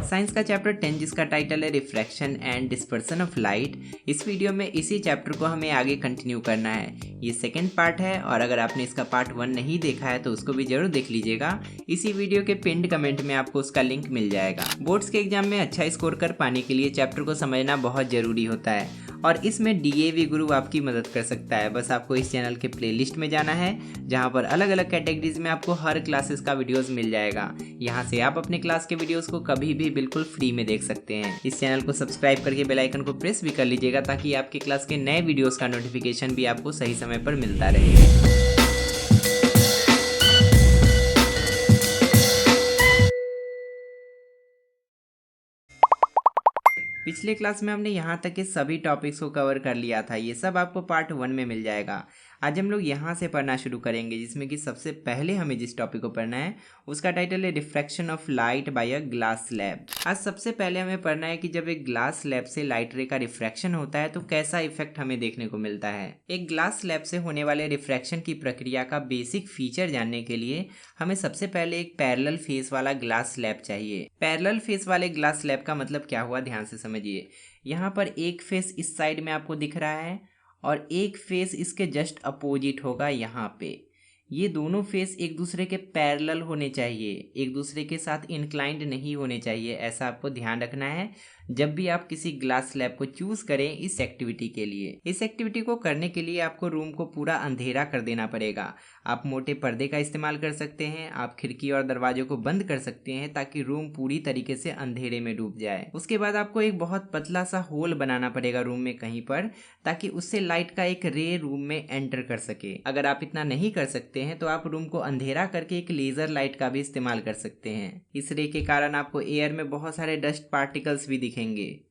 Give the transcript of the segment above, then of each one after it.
Science का chapter 10 जिसका title है refraction and dispersion of light. इस वीडियो में इसी चैप्टर को हमें आगे कंटिन्यू करना है। ये सेकंड पार्ट है और अगर आपने इसका पार्ट 1 नहीं देखा है तो उसको भी जरूर देख लीजिएगा। इसी वीडियो के पिन्ड कमेंट में आपको उसका लिंक मिल जाएगा। बोर्ड्स के एग्जाम में अच्छा स्कोर कर पाने के लिए चैप्टर को समझना बहुत जरूरी होता है और इसमें डीएवी गुरु आपकी मदद कर सकता है। बस आपको इस चैनल के प्लेलिस्ट में जाना है जहां पर अलग अलग कैटेगरीज में आपको हर क्लासेस का वीडियोस मिल जाएगा। यहां से आप अपने क्लास के वीडियोस को कभी भी बिल्कुल फ्री में देख सकते हैं। इस चैनल को सब्सक्राइब करके बेल आइकन को प्रेस भी कर लीजिएगा ताकि आपके क्लास के नए वीडियोस का नोटिफिकेशन भी आपको सही समय पर मिलता रहे। पिछले क्लास में हमने यहाँ तक के सभी टॉपिक्स को कवर कर लिया था। ये सब आपको पार्ट 1 में मिल जाएगा। आज हम लोग यहाँ से पढ़ना शुरू करेंगे जिसमें कि सबसे पहले हमें जिस टॉपिक को पढ़ना है उसका टाइटल है refraction of light by a glass slab. आज सबसे पहले हमें पढ़ना है कि जब एक ग्लास स्लैब से लाइट रे का रिफ्रैक्शन होता है तो कैसा इफेक्ट हमें देखने को मिलता है। एक ग्लास स्लैब से होने वाले रिफ्रैक्शन की प्रक्रिया का बेसिक फीचर जानने के लिए हमें सबसे पहले एक पैरेलल फेस वाला ग्लास स्लैब चाहिए। पैरेलल फेस वाले ग्लास स्लैब का मतलब क्या हुआ, ध्यान से समझिए। यहाँ पर एक फेस इस साइड में आपको दिख रहा है और एक फेस इसके जस्ट अपोजिट होगा यहाँ पे। ये दोनों फेस एक दूसरे के पैरेलल होने चाहिए, एक दूसरे के साथ इंक्लाइंड नहीं होने चाहिए। ऐसा आपको ध्यान रखना है जब भी आप किसी ग्लास स्लैब को चूज करें इस एक्टिविटी के लिए। इस एक्टिविटी को करने के लिए आपको रूम को पूरा अंधेरा कर देना पड़ेगा। आप मोटे पर्दे का इस्तेमाल कर सकते हैं, आप खिड़की और दरवाजों को बंद कर सकते हैं ताकि रूम पूरी तरीके से अंधेरे में डूब जाए। उसके बाद आपको एक बहुत पतला सा होल बनाना पड़ेगा रूम में कहीं पर, ताकि उससे लाइट का एक रे रूम में एंटर कर सके। अगर आप इतना नहीं कर सकते हैं तो आप रूम को अंधेरा करके एक लेजर लाइट का भी इस्तेमाल कर सकते हैं। इस रे के कारण आपको एयर में बहुत सारे डस्ट पार्टिकल्स भी दिखेंगे।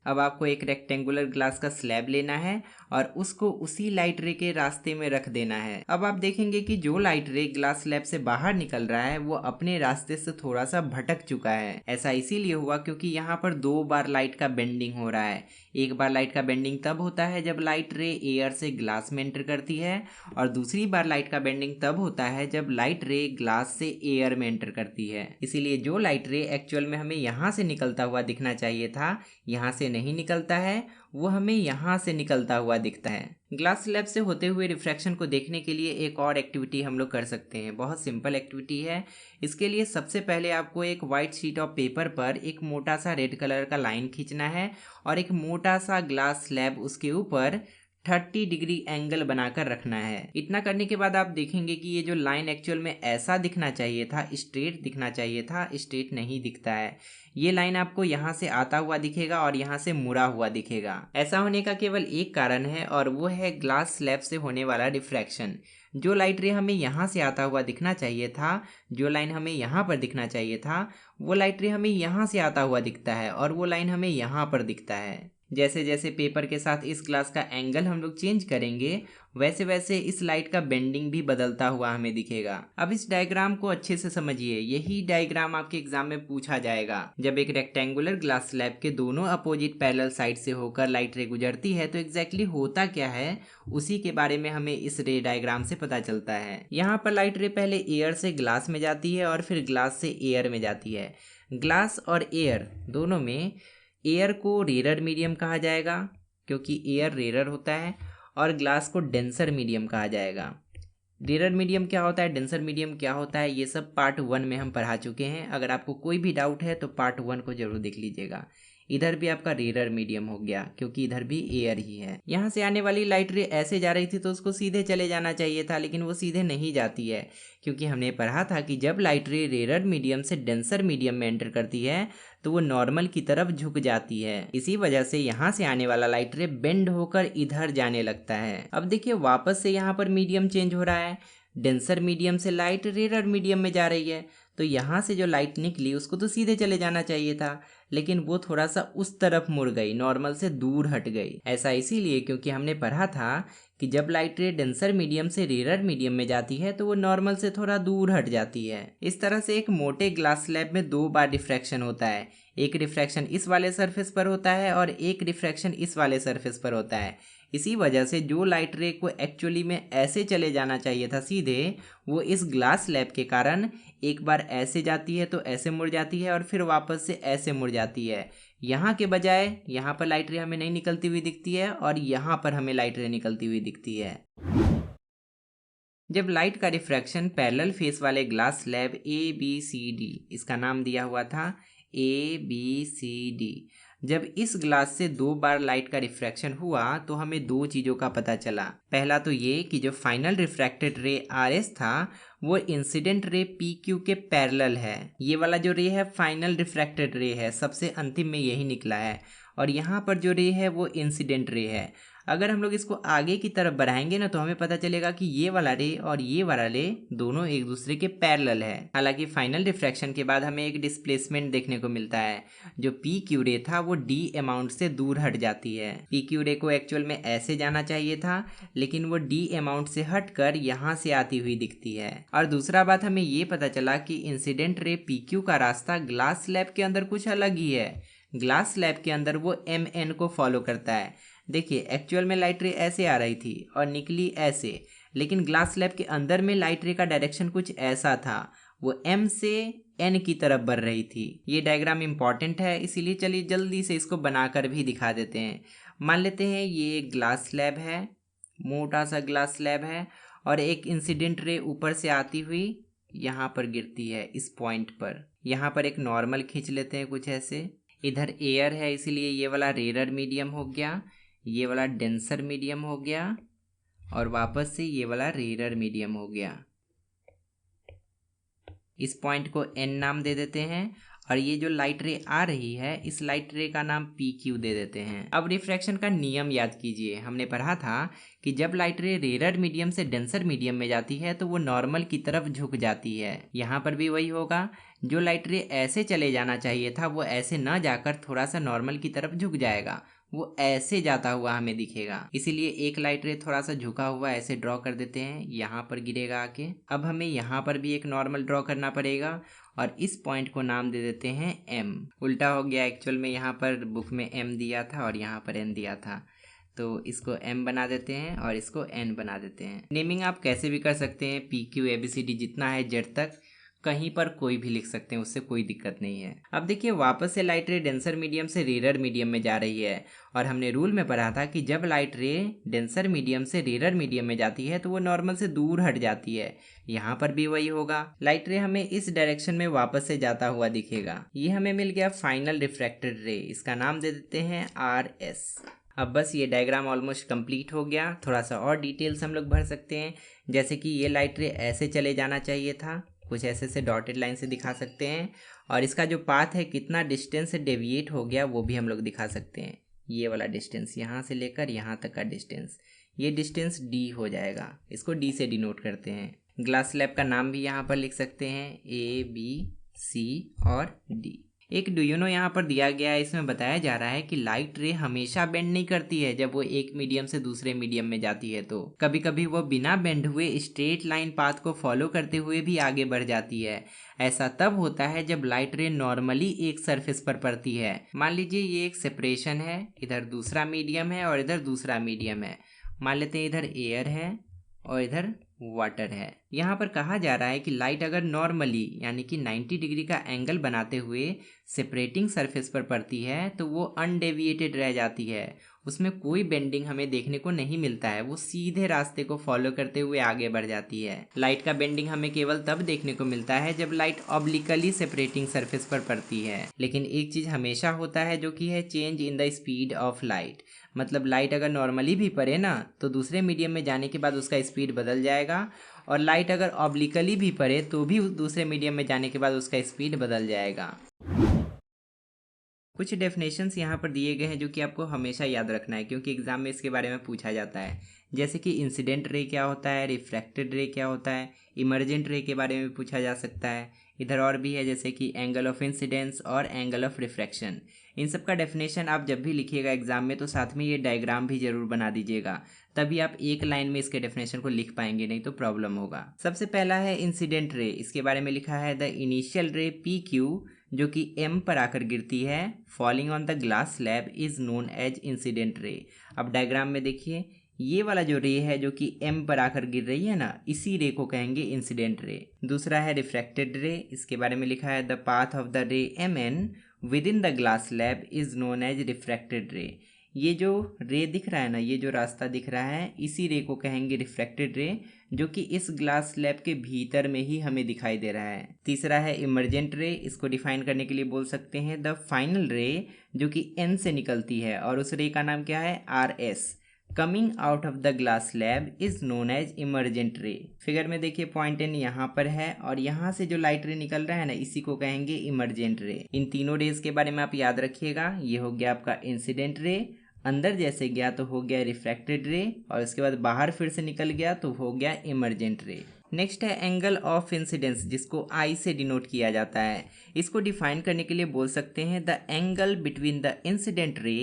अब आपको एक रेक्टेंगुलर ग्लास का स्लैब लेना है और उसको उसी लाइट रे के रास्ते में रख देना है। अब आप देखेंगे कि जो लाइट रे ग्लास स्लैब से बाहर निकल रहा है वो अपने रास्ते से थोड़ा सा भटक चुका है। ऐसा इसीलिए हुआ क्योंकि यहाँ पर 2 बार लाइट का बेंडिंग हो रहा है। एक बार लाइट का बेंडिंग तब होता है जब लाइट रे एयर से ग्लास में एंटर करती है और दूसरी बार लाइट का बेंडिंग तब होता है जब लाइट रे ग्लास से एयर में एंटर करती है। इसीलिए जो लाइट रे एक्चुअल में हमें यहाँ से निकलता हुआ दिखना चाहिए था, यहाँ से नहीं निकलता है, वो हमें यहाँ से निकलता हुआ दिखता है। ग्लास स्लैब से होते हुए रिफ्रैक्शन को देखने के लिए एक और एक्टिविटी हम लोग कर सकते हैं। बहुत सिंपल एक्टिविटी है। इसके लिए सबसे पहले आपको एक वाइट शीट ऑफ पेपर पर एक मोटा सा रेड कलर का लाइन खींचना है और एक मोटा सा ग्लास स्लैब उसके ऊपर 30 डिग्री एंगल बनाकर रखना है। इतना करने के बाद आप देखेंगे कि ये जो लाइन एक्चुअल में ऐसा दिखना चाहिए था, स्ट्रेट दिखना चाहिए था, स्ट्रेट नहीं दिखता है। ये लाइन आपको यहाँ से आता हुआ दिखेगा और यहाँ से मुड़ा हुआ दिखेगा। ऐसा होने का केवल एक कारण है और वो है ग्लास स्लैब से होने वाला रिफ्रैक्शन। जो लाइट रे हमें यहाँ से आता हुआ दिखना चाहिए था, जो लाइन हमें यहाँ पर दिखना चाहिए था, वो लाइट रे हमें यहाँ से आता हुआ दिखता है और वो लाइन हमें यहाँ पर दिखता है। जैसे जैसे पेपर के साथ इस ग्लास का एंगल हम लोग चेंज करेंगे वैसे वैसे इस लाइट का बेंडिंग भी बदलता हुआ हमें दिखेगा। अब इस डायग्राम को अच्छे से समझिए। यही डायग्राम आपके एग्जाम में पूछा जाएगा। जब एक रेक्टेंगुलर ग्लास स्लैब के दोनों अपोजिट पैरेलल साइड से होकर लाइट रे गुजरती है तो एग्जैक्टली होता क्या है उसी के बारे में हमें इस रे डायग्राम से पता चलता है। यहाँ पर लाइट रे पहले एयर से ग्लास में जाती है और फिर ग्लास से एयर में जाती है। ग्लास और एयर दोनों में एयर को रेयर मीडियम कहा जाएगा क्योंकि एयर रेयर होता है और ग्लास को डेंसर मीडियम कहा जाएगा। रेयर मीडियम क्या होता है, डेंसर मीडियम क्या होता है, ये सब पार्ट 1 में हम पढ़ा चुके हैं। अगर आपको कोई भी डाउट है तो पार्ट 1 को जरूर देख लीजिएगा। इधर भी आपका रेयर मीडियम हो गया क्योंकि इधर भी एयर ही है। यहाँ से आने वाली लाइट रे ऐसे जा रही थी तो उसको सीधे चले जाना चाहिए था, लेकिन वो सीधे नहीं जाती है क्योंकि हमने पढ़ा था कि जब लाइट रे रेयर मीडियम से डेंसर मीडियम में एंटर करती है तो वो नॉर्मल की तरफ झुक जाती है। इसी वजह से यहाँ से आने वाला लाइट रे बेंड होकर इधर जाने लगता है। अब देखिए वापस से यहाँ पर मीडियम चेंज हो रहा है। डेंसर मीडियम से लाइट रेयर मीडियम में जा रही है तो यहाँ से जो लाइट निकली उसको तो सीधे चले जाना चाहिए था, लेकिन वो थोड़ा सा उस तरफ मुड़ गई, नॉर्मल से दूर हट गई। ऐसा इसीलिए क्योंकि हमने पढ़ा था कि जब लाइट रे डेंसर मीडियम से रेयर मीडियम में जाती है तो वो नॉर्मल से थोड़ा दूर हट जाती है। इस तरह से एक मोटे ग्लास स्लैब में 2 बार रिफ्रैक्शन होता है। एक रिफ्रैक्शन इस वाले सरफेस पर होता है और एक रिफ्रैक्शन इस वाले सरफेस पर होता है। इसी वजह से जो लाइट रे को एक्चुअली में ऐसे चले जाना चाहिए था सीधे, वो इस ग्लास स्लैब के कारण एक बार ऐसे जाती है तो ऐसे मुड़ जाती है और फिर वापस से ऐसे मुड़ जाती है। यहाँ के बजाय यहाँ पर लाइट रे हमें नहीं निकलती हुई दिखती है और यहाँ पर हमें लाइट रे निकलती हुई दिखती है। जब लाइट का रिफ्रैक्शन पैरेलल फेस वाले ग्लास स्लैब ABCD, इसका नाम दिया हुआ था ABCD, जब इस ग्लास से 2 बार लाइट का रिफ्रैक्शन हुआ तो हमें 2 चीज़ों का पता चला। पहला तो ये कि जो फाइनल रिफ्रैक्टेड रे RS था वो इंसिडेंट रे PQ के पैरेलल है। ये वाला जो रे है फाइनल रिफ्रैक्टेड रे है, सबसे अंतिम में यही निकला है। और यहाँ पर जो रे है वो इंसिडेंट रे है। अगर हम लोग इसको आगे की तरफ बढ़ाएंगे ना तो हमें पता चलेगा कि ये वाला रे और ये वाला रे दोनों एक दूसरे के पैरेलल है। हालांकि फाइनल रिफ्रैक्शन के बाद हमें एक डिस्प्लेसमेंट देखने को मिलता है। जो PQ रे था वो D अमाउंट से दूर हट जाती है। PQ रे को एक्चुअल में ऐसे जाना चाहिए था, लेकिन वो D अमाउंट से हटकर यहाँ से आती हुई दिखती है। और दूसरा बात हमें ये पता चला कि इंसिडेंट रे PQ का रास्ता ग्लास स्लैब के अंदर कुछ अलग ही है। ग्लास स्लैब के अंदर वो MN को फॉलो करता है। देखिए, एक्चुअल में लाइट रे ऐसे आ रही थी और निकली ऐसे, लेकिन ग्लास स्लैब के अंदर में लाइट रे का डायरेक्शन कुछ ऐसा था, वो M से N की तरफ बढ़ रही थी। ये डायग्राम इंपॉर्टेंट है, इसीलिए चलिए जल्दी से इसको बनाकर भी दिखा देते हैं। मान लेते हैं ये एक ग्लास स्लैब है, मोटा सा ग्लास स्लैब है, और एक इंसिडेंट रे ऊपर से आती हुई यहाँ पर गिरती है इस पॉइंट पर। यहाँ पर एक नॉर्मल खींच लेते हैं कुछ ऐसे। इधर एयर है, इसीलिए ये वाला रेयर मीडियम हो गया, ये वाला डेंसर मीडियम हो गया, और वापस से ये वाला रेयर मीडियम हो गया। इस पॉइंट को N नाम दे देते हैं, और ये जो लाइट रे आ रही है इस लाइट रे का नाम PQ दे देते हैं। अब रिफ्रैक्शन का नियम याद कीजिए। हमने पढ़ा था कि जब लाइट रे रेयर मीडियम से डेंसर मीडियम में जाती है तो वो नॉर्मल की तरफ झुक जाती है। यहाँ पर भी वही होगा। जो लाइट रे ऐसे चले जाना चाहिए था वो ऐसे न जाकर थोड़ा सा नॉर्मल की तरफ झुक जाएगा, वो ऐसे जाता हुआ हमें दिखेगा। इसीलिए एक लाइट रे थोड़ा सा झुका हुआ ऐसे ड्रॉ कर देते हैं, यहाँ पर गिरेगा आके। अब हमें यहाँ पर भी एक नॉर्मल ड्रॉ करना पड़ेगा और इस पॉइंट को नाम दे देते हैं M। उल्टा हो गया, एक्चुअल में यहाँ पर बुक में M दिया था और यहाँ पर N दिया था, तो इसको M बना देते हैं और इसको N बना देते हैं। नेमिंग आप कैसे भी कर सकते हैं, PQ ABCD जितना है Z तक कहीं पर कोई भी लिख सकते हैं, उससे कोई दिक्कत नहीं है। अब देखिए, वापस से लाइट रे डेंसर मीडियम से रेयर मीडियम में जा रही है, और हमने रूल में पढ़ा था कि जब लाइट रे डेंसर मीडियम से रेयर मीडियम में जाती है तो वो नॉर्मल से दूर हट जाती है। यहाँ पर भी वही होगा। लाइट रे हमें इस डायरेक्शन में वापस से जाता हुआ दिखेगा। ये हमें मिल गया फाइनल रिफ्रैक्टेड रे, इसका नाम दे देते हैं RS। अब बस ये डायग्राम ऑलमोस्ट कंप्लीट हो गया। थोड़ा सा और डिटेल्स हम लोग भर सकते हैं, जैसे कि ये लाइट रे ऐसे चले जाना चाहिए था, कुछ ऐसे से डॉटेड लाइन से दिखा सकते हैं, और इसका जो पाथ है कितना डिस्टेंस से डेविएट हो गया वो भी हम लोग दिखा सकते हैं। ये वाला डिस्टेंस यहाँ से लेकर यहाँ तक का डिस्टेंस, ये डिस्टेंस D हो जाएगा, इसको D से डिनोट करते हैं। ग्लास स्लैब का नाम भी यहाँ पर लिख सकते हैं ABC और D। एक डू यू नो यहाँ पर दिया गया है, इसमें बताया जा रहा है कि लाइट रे हमेशा बेंड नहीं करती है। जब वो एक मीडियम से दूसरे मीडियम में जाती है तो कभी कभी वो बिना बेंड हुए स्ट्रेट लाइन पाथ को फॉलो करते हुए भी आगे बढ़ जाती है। ऐसा तब होता है जब लाइट रे नॉर्मली एक सरफेस पर पड़ती है। मान लीजिए ये एक सेपरेशन है, इधर दूसरा मीडियम है और इधर दूसरा मीडियम है। मान लेते हैं इधर एयर है और इधर वाटर है। यहाँ पर कहा जा रहा है कि लाइट अगर नॉर्मली यानी कि 90 डिग्री का एंगल बनाते हुए सेपरेटिंग सरफेस पर पड़ती है तो वो अनडेविएटेड रह जाती है, उसमें कोई बेंडिंग हमें देखने को नहीं मिलता है, वो सीधे रास्ते को फॉलो करते हुए आगे बढ़ जाती है। लाइट का बेंडिंग हमें केवल तब देखने को मिलता है जब लाइट ऑब्लिकली सेपरेटिंग सरफेस पर पड़ती है। लेकिन एक चीज हमेशा होता है जो कि है change in the speed of light. मतलब लाइट अगर नॉर्मली भी पड़े ना तो दूसरे मीडियम में जाने के बाद उसका स्पीड बदल जाएगा, और लाइट अगर ऑब्लिकली भी पड़े तो भी दूसरे मीडियम में जाने के बाद उसका स्पीड बदल जाएगा। कुछ डेफिनेशंस यहाँ पर दिए गए हैं जो कि आपको हमेशा याद रखना है, क्योंकि एग्जाम में इसके बारे में पूछा जाता है। जैसे कि इंसिडेंट रे क्या होता है, रिफ्रैक्टेड रे क्या होता है, इमर्जेंट रे के बारे में भी पूछा जा सकता है। इधर और भी है जैसे कि एंगल ऑफ इंसिडेंस और एंगल ऑफ रिफ्रैक्शन। इन सब का डेफिनेशन आप जब भी लिखिएगा एग्जाम में तो साथ में ये डायग्राम भी जरूर बना दीजिएगा, तभी आप एक लाइन में इसके डेफिनेशन को लिख पाएंगे, नहीं तो प्रॉब्लम होगा। सबसे पहला है इंसिडेंट रे। इसके बारे में लिखा है the initial ray P Q जो कि एम पर आकर गिरती है falling on the glass slab is known as incident ray. अब डायग्राम में देखिए, ये वाला जो रे है जो कि एम पर आकर गिर रही है ना, इसी रे को कहेंगे इंसिडेंट रे। दूसरा है रिफ्रैक्टेड रे। इसके बारे में लिखा है the path of the ray M N within the glass slab is known as refracted ray. ये जो रे दिख रहा है ना, ये जो रास्ता दिख रहा है, इसी रे को कहेंगे रिफ्रैक्टेड रे, जो कि इस ग्लास स्लैब के भीतर में ही हमें दिखाई दे रहा है। तीसरा है इमर्जेंट रे। इसको डिफाइन करने के लिए बोल सकते हैं द फाइनल रे जो कि एन से निकलती है और उस रे का नाम क्या है, R S, coming out of the glass slab is known as emergent ray. Figure में देखिए पॉइंट एन यहाँ पर है और यहाँ से जो लाइट रे निकल रहा है ना, इसी को कहेंगे इमर्जेंट रे। इन तीनों रेज के बारे में आप याद रखिएगा। ये हो गया आपका इंसिडेंट रे, अंदर जैसे गया तो हो गया रिफ्रैक्टेड रे, और इसके बाद बाहर फिर से निकल गया तो हो गया इमर्जेंट रे। नेक्स्ट है एंगल ऑफ इंसिडेंस, जिसको आई से डिनोट किया जाता है। इसको डिफाइन करने के लिए बोल सकते हैं the angle between the incident ray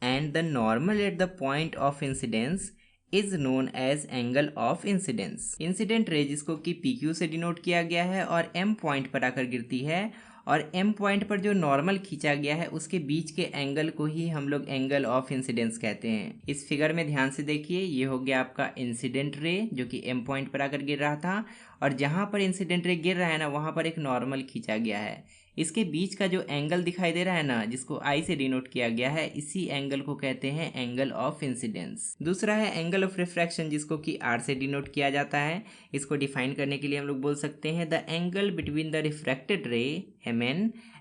and the normal at the point of incidence is known as angle of incidence. Incident ray जिसको कि PQ से डिनोट किया गया है और M पॉइंट पर आकर गिरती है, और M पॉइंट पर जो नॉर्मल खींचा गया है उसके बीच के एंगल को ही हम लोग एंगल ऑफ इंसिडेंस कहते हैं। इस फिगर में ध्यान से देखिए, ये हो गया आपका इंसिडेंट रे जो कि M पॉइंट पर आकर गिर रहा था, और जहाँ पर इंसिडेंट रे गिर रहा है ना, वहाँ पर एक नॉर्मल खींचा गया है। इसके बीच का जो एंगल दिखाई दे रहा है ना, जिसको आई से डिनोट किया गया है, इसी एंगल को कहते हैं एंगल ऑफ इंसिडेंस। दूसरा है एंगल ऑफ रिफ्रैक्शन, जिसको कि आर से डिनोट किया जाता है। इसको डिफाइन करने के लिए हम लोग बोल सकते हैं the angle between the refracted रे MN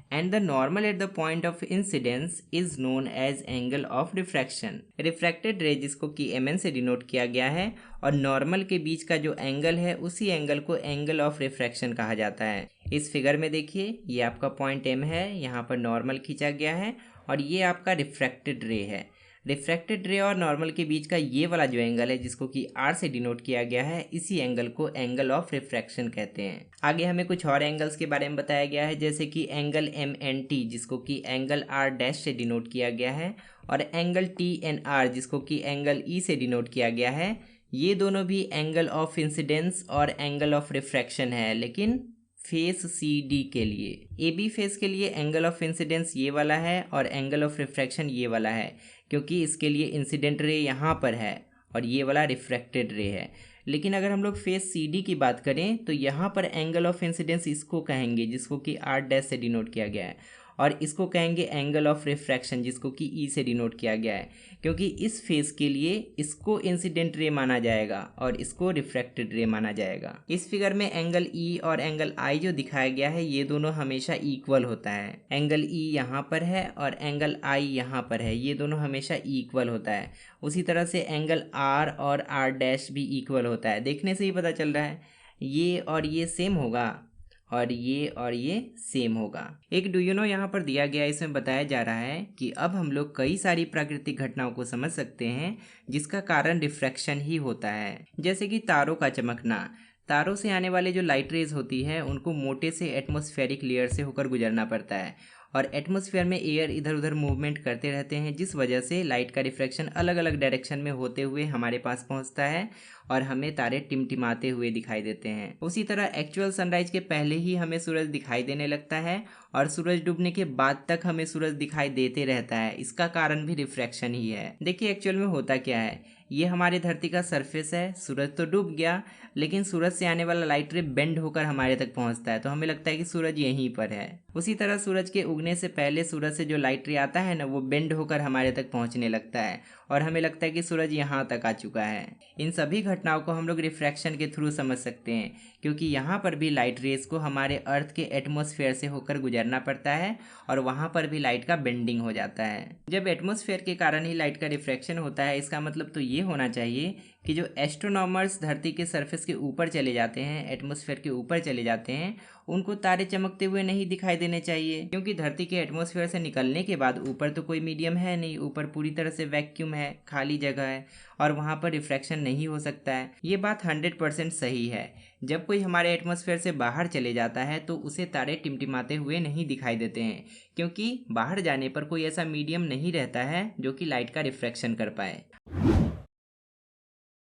and the normal at the point of incidence is known as angle of refraction। Refracted रे जिसको कि MN से डिनोट किया गया है और नॉर्मल के बीच का जो एंगल है, उसी एंगल को एंगल ऑफ रिफ्रैक्शन कहा जाता है। इस फिगर में देखिए, ये आपका पॉइंट M है, यहाँ पर नॉर्मल खींचा गया है, और ये आपका रिफ्रैक्टेड रे है। रिफ्रैक्टेड रे और नॉर्मल के बीच का ये वाला जो एंगल है, जिसको कि R से डिनोट किया गया है, इसी एंगल को एंगल ऑफ रिफ्रैक्शन कहते हैं। आगे हमें कुछ और एंगल्स के बारे में बताया गया है, जैसे कि एंगल MNT जिसको कि एंगल R' से डिनोट किया गया है, और एंगल TNR जिसको कि एंगल E से डिनोट किया गया है। ये दोनों भी एंगल ऑफ इंसिडेंस और एंगल ऑफ रिफ्रैक्शन है, लेकिन फेस CD के लिए। AB फेस के लिए एंगल ऑफ इंसिडेंस ये वाला है और एंगल ऑफ रिफ्रैक्शन ये वाला है, क्योंकि इसके लिए इंसिडेंट रे यहाँ पर है और ये वाला रिफ्रैक्टेड रे है। लेकिन अगर हम लोग फेस CD की बात करें तो यहाँ पर एंगल ऑफ इंसिडेंस इसको कहेंगे, जिसको कि R' से डिनोट किया गया है, और इसको कहेंगे एंगल ऑफ रिफ्रैक्शन, जिसको कि E से डिनोट किया गया है, क्योंकि इस फेस के लिए इसको इंसिडेंट रे माना जाएगा और इसको रिफ्रैक्टेड रे माना जाएगा। इस फिगर में एंगल E और एंगल I जो दिखाया गया है, ये दोनों हमेशा इक्वल होता है। एंगल E यहाँ पर है और एंगल I यहाँ पर है, ये दोनों हमेशा इक्वल होता है। उसी तरह से एंगल R और R' भी इक्वल होता है। देखने से ही पता चल रहा है ये और ये सेम होगा और ये सेम होगा। एक डू यू नो यहाँ पर दिया गया, इसमें बताया जा रहा है कि अब हम लोग कई सारी प्राकृतिक घटनाओं को समझ सकते हैं जिसका कारण रिफ्रैक्शन ही होता है। जैसे कि तारों का चमकना। तारों से आने वाले जो लाइट रेज होती है, उनको मोटे से एटमॉस्फेरिक लेयर से होकर गुजरना पड़ता है, और एटमॉस्फेयर में एयर इधर उधर मूवमेंट करते रहते हैं, जिस वजह से लाइट का रिफ्रैक्शन अलग अलग डायरेक्शन में होते हुए हमारे पास पहुंचता है और हमें तारे टिमटिमाते हुए दिखाई देते हैं। उसी तरह एक्चुअल सनराइज के पहले ही हमें सूरज दिखाई देने लगता है और सूरज डूबने के बाद तक हमें सूरज दिखाई देते रहता है। इसका कारण भी रिफ्रैक्शन ही है। देखिए एक्चुअल में होता क्या है, ये हमारे धरती का सरफेस है, सूरज तो डूब गया, लेकिन सूरज से आने वाला लाइट रे बेंड होकर हमारे तक पहुंचता है, तो हमें लगता है कि सूरज यहीं पर है। उसी तरह सूरज के उगने से पहले सूरज से जो लाइट रे आता है ना, वो बेंड होकर हमारे तक पहुंचने लगता है और हमें लगता है कि सूरज यहाँ तक आ चुका है। इन सभी घटनाओं को हम लोग रिफ्रैक्शन के थ्रू समझ सकते हैं, क्योंकि यहाँ पर भी लाइट रेज को हमारे अर्थ के एटमॉस्फेयर से होकर गुजरना पड़ता है और वहाँ पर भी लाइट का बेंडिंग हो जाता है। जब एटमॉस्फेयर के कारण ही लाइट का रिफ्रैक्शन होता है, इसका मतलब तो ये होना चाहिए कि जो एस्ट्रोनॉमर्स धरती के सरफेस के ऊपर चले जाते हैं, एटमॉस्फेयर के ऊपर चले जाते हैं, उनको तारे चमकते हुए नहीं दिखाई देने चाहिए, क्योंकि धरती के एटमॉस्फेयर से निकलने के बाद ऊपर तो कोई मीडियम है नहीं, ऊपर पूरी तरह से वैक्यूम है, खाली जगह है और वहाँ पर रिफ्रैक्शन नहीं हो सकता है। ये बात 100% सही है। जब कोई हमारे एटमॉस्फेयर से बाहर चले जाता है तो उसे तारे टिमटिमाते हुए नहीं दिखाई देते हैं, क्योंकि बाहर जाने पर कोई ऐसा मीडियम नहीं रहता है जो कि लाइट का रिफ्रैक्शन कर पाए।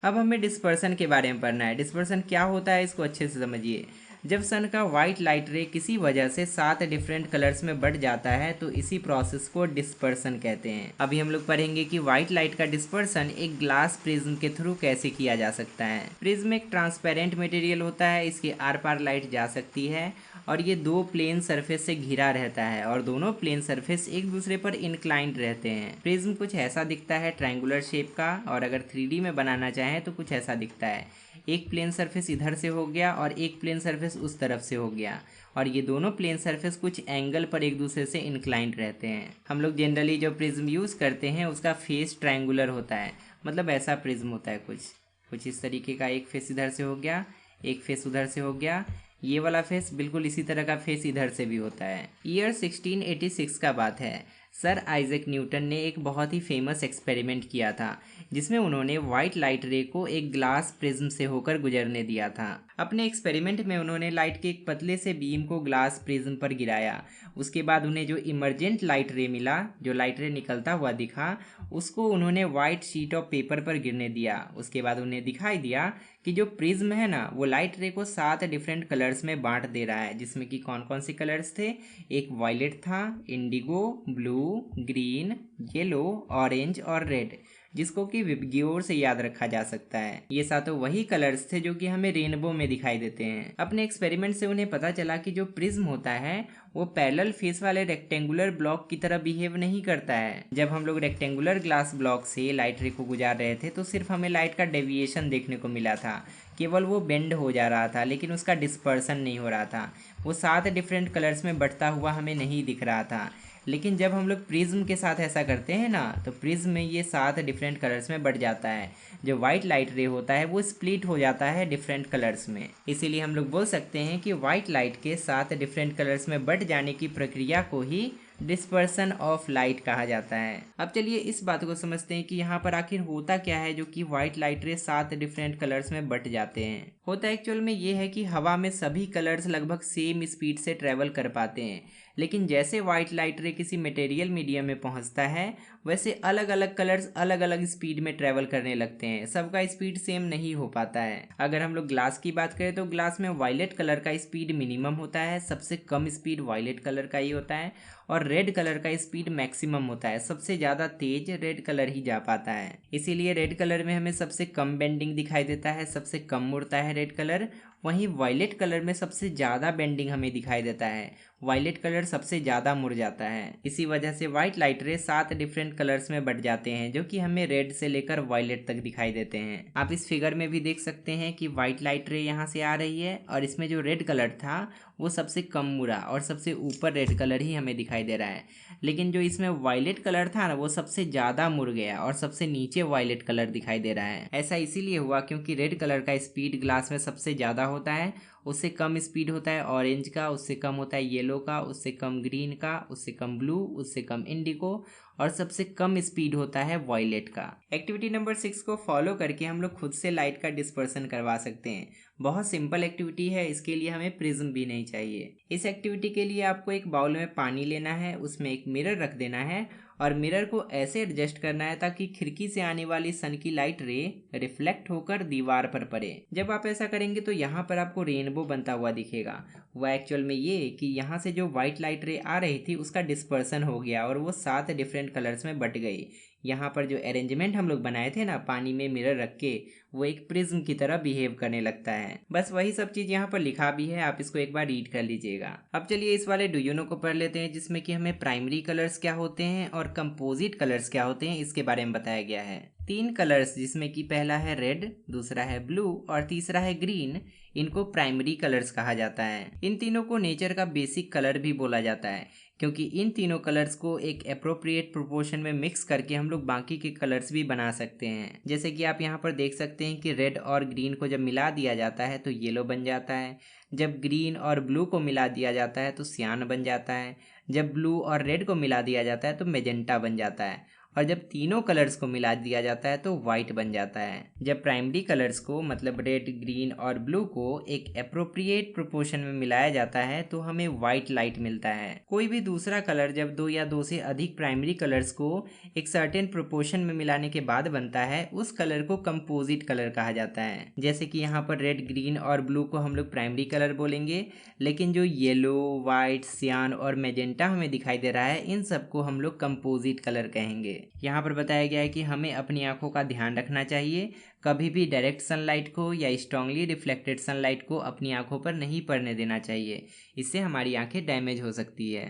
अब हमें डिस्पर्सन के बारे में पढ़ना है। डिस्पर्सन क्या होता है इसको अच्छे से समझिए। जब सन का वाइट लाइट रे किसी वजह से 7 डिफरेंट कलर्स में बढ़ जाता है तो इसी प्रोसेस को डिस्पर्सन कहते हैं। अभी हम लोग पढ़ेंगे कि वाइट लाइट का डिस्पर्सन एक ग्लास प्रिज्म के थ्रू कैसे किया जा सकता है। प्रिज्म एक ट्रांसपेरेंट मटेरियल होता है, इसके आर पार लाइट जा सकती है और ये 2 प्लेन सरफेस से घिरा रहता है और दोनों प्लेन सरफेस एक दूसरे पर इंक्लाइंड रहते हैं। प्रिज्म कुछ ऐसा दिखता है ट्रायंगुलर शेप का, और अगर 3D में बनाना चाहें तो कुछ ऐसा दिखता है। एक प्लेन सरफेस इधर से हो गया और एक प्लेन सरफेस उस तरफ से हो गया, और ये दोनों प्लेन सरफेस कुछ एंगल पर एक दूसरे से इंक्लाइंड रहते हैं। हम लोग जनरली जो प्रिज्म यूज़ करते हैं उसका फेस ट्रायंगुलर होता है, मतलब ऐसा प्रिज्म होता है कुछ इस तरीके का। एक फेस इधर से हो गया, एक फेस उधर से हो गया, ये वाला फेस बिल्कुल इसी तरह का फेस इधर से भी होता है। ईयर 1686 का बात है। सर आइजैक न्यूटन ने एक बहुत ही फेमस एक्सपेरिमेंट किया था जिसमें उन्होंने वाइट लाइट रे को एक ग्लास प्रिज्म से होकर गुजरने दिया था। अपने एक्सपेरिमेंट में उन्होंने लाइट के एक पतले से बीम को ग्लास प्रिज्म पर गिराया। उसके बाद उन्हें जो इमर्जेंट लाइट रे मिला, जो लाइट रे निकलता हुआ दिखा, उसको उन्होंने वाइट शीट ऑफ पेपर पर गिरने दिया। उसके बाद उन्हें दिखाई दिया कि जो प्रिज्म है ना, वो लाइट रे को 7 डिफरेंट कलर्स में बांट दे रहा है, जिसमें कि कौन कौन से कलर्स थे। एक वायलेट था, Indigo, blue, green, yellow, orange और रेड, जिसको कि विबग्योर से याद रखा जा सकता है। ये सातों वही कलर्स थे जो कि हमें रेनबो में दिखाई देते हैं। अपने एक्सपेरिमेंट से उन्हें पता चला कि जो प्रिज्म होता है वो पैरेलल फेस वाले रेक्टेंगुलर ब्लॉक की तरह बिहेव नहीं करता है। जब हम लोग रेक्टेंगुलर ग्लास ब्लॉक से लाइट रे को गुजार रहे थे तो सिर्फ हमें लाइट का डेविएशन देखने को मिला था, केवल वो बेंड हो जा रहा था, लेकिन उसका डिस्पर्सन नहीं हो रहा था। वो 7 डिफरेंट कलर्स में बढ़ता हुआ हमें नहीं दिख रहा था। लेकिन जब हम लोग प्रिज्म के साथ ऐसा करते हैं ना, तो प्रिज्म में ये 7 डिफरेंट कलर्स में बढ़ जाता है। जो वाइट लाइट रे होता है वो स्प्लिट हो जाता है डिफरेंट कलर्स में। इसीलिए हम लोग बोल सकते हैं कि वाइट लाइट के 7 डिफरेंट कलर्स में बढ़ जाने की प्रक्रिया को ही डिस्पर्सन ऑफ लाइट कहा जाता है। अब चलिए इस बात को समझते हैं कि यहाँ पर आखिर होता क्या है जो कि वाइट लाइट रे 7 डिफरेंट कलर्स में बट जाते हैं। होता एक्चुअल में ये है कि हवा में सभी कलर्स लगभग सेम स्पीड से ट्रेवल कर पाते हैं, लेकिन जैसे वाइट लाइट रे किसी मटेरियल मीडियम में पहुंचता है वैसे अलग अलग कलर्स अलग अलग स्पीड में ट्रेवल करने लगते हैं। सबका स्पीड सेम नहीं हो पाता है। अगर हम लोग ग्लास की बात करें तो ग्लास में वायलेट कलर का स्पीड मिनिमम होता है, सबसे कम स्पीड वायलेट कलर का ही होता है, और रेड कलर का स्पीड मैक्सिमम होता है, सबसे ज़्यादा तेज रेड कलर ही जा पाता है। इसीलिए रेड कलर में हमें सबसे कम बेंडिंग दिखाई देता है, सबसे कम मुड़ता है रेड कलर। वहीं वायलेट कलर में सबसे ज़्यादा बेंडिंग हमें दिखाई देता है, वायलेट कलर सबसे ज़्यादा मुड़ जाता है। इसी वजह से वाइट लाइट रे 7 डिफरेंट कलर्स में बट जाते हैं, जो कि हमें रेड से लेकर वायलेट तक दिखाई देते हैं। आप इस फिगर में भी देख सकते हैं कि वाइट लाइट रे यहाँ से आ रही है और इसमें जो रेड कलर था वो सबसे कम मुड़ा और सबसे ऊपर रेड कलर ही हमें दिखाई दे रहा है। लेकिन जो इसमें वायलेट कलर था ना, वो सबसे ज़्यादा मुड़ गया और सबसे नीचे वायलेट कलर दिखाई दे रहा है। ऐसा इसीलिए हुआ क्योंकि रेड कलर का स्पीड ग्लास में सबसे ज़्यादा होता है, उससे कम स्पीड होता है ऑरेंज का, उससे कम होता है येलो का, उससे कम ग्रीन का, उससे कम ब्लू, उससे कम इंडिगो, और सबसे कम स्पीड होता है वायलेट का। एक्टिविटी नंबर 6 को फॉलो करके हम लोग खुद से लाइट का डिस्पर्सन करवा सकते हैं। बहुत सिंपल एक्टिविटी है, इसके लिए हमें प्रिज्म भी नहीं चाहिए। इस एक्टिविटी के लिए आपको एक बाउल में पानी लेना है, उसमें एक मिरर रख देना है और मिरर को ऐसे एडजस्ट करना है ताकि खिड़की से आने वाली सन की लाइट रे रिफ्लेक्ट होकर दीवार पर पड़े। जब आप ऐसा करेंगे तो यहाँ पर आपको रेनबो बनता हुआ दिखेगा। वह एक्चुअल में ये कि यहाँ से जो व्हाइट लाइट रे आ रही थी उसका डिस्पर्सन हो गया और वो 7 डिफरेंट कलर्स में बट गई। यहाँ पर जो अरेंजमेंट हम लोग बनाए थे ना पानी में मिरर रख के, वो एक प्रिज्म की तरह बिहेव करने लगता है। बस वही सब चीज़ यहाँ पर लिखा भी है, आप इसको एक बार रीड कर लीजिएगा। अब चलिए इस वाले डू यू नो को पढ़ लेते हैं, जिसमें कि हमें प्राइमरी कलर्स क्या होते हैं और कंपोजिट कलर्स क्या होते हैं इसके बारे में बताया गया है। 3 कलर्स जिसमें कि पहला है रेड, दूसरा है ब्लू और तीसरा है ग्रीन, इनको प्राइमरी कलर्स कहा जाता है। इन तीनों को नेचर का बेसिक कलर भी बोला जाता है क्योंकि इन तीनों कलर्स को एक अप्रोप्रिएट प्रोपोर्शन में मिक्स करके हम लोग बाकी के कलर्स भी बना सकते हैं। जैसे कि आप यहाँ पर देख सकते हैं कि रेड और ग्रीन को जब मिला दिया जाता है तो येलो बन जाता है, जब ग्रीन और ब्लू को मिला दिया जाता है तो सियान बन जाता है, जब ब्लू और रेड को मिला दिया जाता है तो मेजेंटा बन जाता है, और जब तीनों कलर्स को मिला दिया जाता है तो वाइट बन जाता है। जब प्राइमरी कलर्स को मतलब रेड, ग्रीन और ब्लू को एक अप्रोप्रिएट प्रोपोर्शन में मिलाया जाता है तो हमें वाइट लाइट मिलता है। कोई भी दूसरा कलर जब दो या दो से अधिक प्राइमरी कलर्स को एक सर्टेन प्रोपोर्शन में मिलाने के बाद बनता है उस कलर को कंपोजिट कलर कहा जाता है। जैसे कि यहाँ पर रेड, ग्रीन और ब्लू को हम लोग प्राइमरी कलर बोलेंगे, लेकिन जो येलो, वाइट, सियान और मेजेंटा हमें दिखाई दे रहा है इन सबको हम लोग कंपोजिट कलर कहेंगे। यहाँ पर बताया गया है कि हमें अपनी आंखों का ध्यान रखना चाहिए, कभी भी डायरेक्ट सनलाइट को या स्ट्रांगली रिफ्लेक्टेड सनलाइट को अपनी आंखों पर नहीं पड़ने देना चाहिए, इससे हमारी आंखें डैमेज हो सकती है।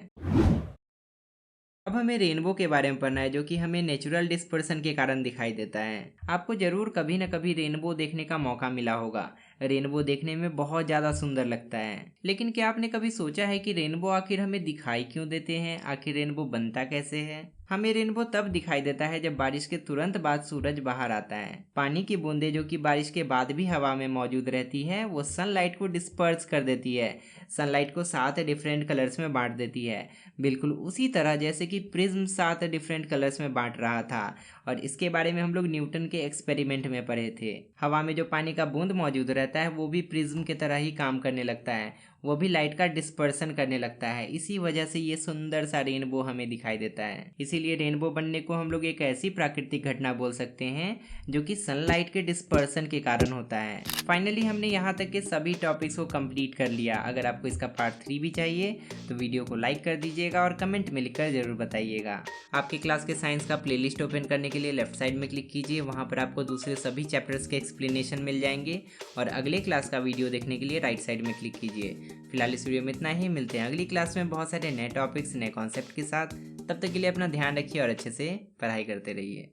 अब हमें रेनबो के बारे में पढ़ना है, जो कि हमें नेचुरल डिस्पर्सन के कारण दिखाई देता है। आपको जरूर कभी न कभी रेनबो देखने का मौका मिला होगा। रेनबो देखने में बहुत ज़्यादा सुंदर लगता है, लेकिन क्या आपने कभी सोचा है कि रेनबो आखिर हमें दिखाई क्यों देते हैं? आखिर रेनबो बनता कैसे है? हमें रेनबो तब दिखाई देता है जब बारिश के तुरंत बाद सूरज बाहर आता है। पानी की बूंदें जो कि बारिश के बाद भी हवा में मौजूद रहती है वो सनलाइट को डिस्पर्स कर देती है, सनलाइट को 7 डिफरेंट कलर्स में बांट देती है, बिल्कुल उसी तरह जैसे कि प्रिज्म 7 डिफरेंट कलर्स में बांट रहा था। और इसके बारे में हम लोग न्यूटन के एक्सपेरिमेंट में पढ़े थे। हवा में जो पानी का बूंद मौजूद रहता है वो भी प्रिज्म की तरह ही काम करने लगता है, वो भी लाइट का डिस्पर्सन करने लगता है। इसी वजह से ये सुंदर सा रेनबो हमें दिखाई देता है। इसीलिए रेनबो बनने को हम लोग एक ऐसी प्राकृतिक घटना बोल सकते हैं जो कि सनलाइट के डिस्पर्सन के कारण होता है। फाइनली हमने यहाँ तक के सभी टॉपिक्स को कंप्लीट कर लिया। अगर आपको इसका पार्ट 3 भी चाहिए तो वीडियो को लाइक कर दीजिएगा और कमेंट में लिखकर जरूर बताइएगा। आपके क्लास के साइंस का प्लेलिस्ट ओपन करने के लिए लेफ्ट साइड में क्लिक कीजिए, वहाँ पर आपको दूसरे सभी चैप्टर्स के एक्सप्लेनेशन मिल जाएंगे। और अगले क्लास का वीडियो देखने के लिए राइट साइड में क्लिक कीजिए। फिलहाल इस वीडियो में इतना ही, मिलते हैं अगली क्लास में बहुत सारे नए टॉपिक्स, नए कॉन्सेप्ट के साथ। तब तक के लिए अपना ध्यान रखिए और अच्छे से पढ़ाई करते रहिए।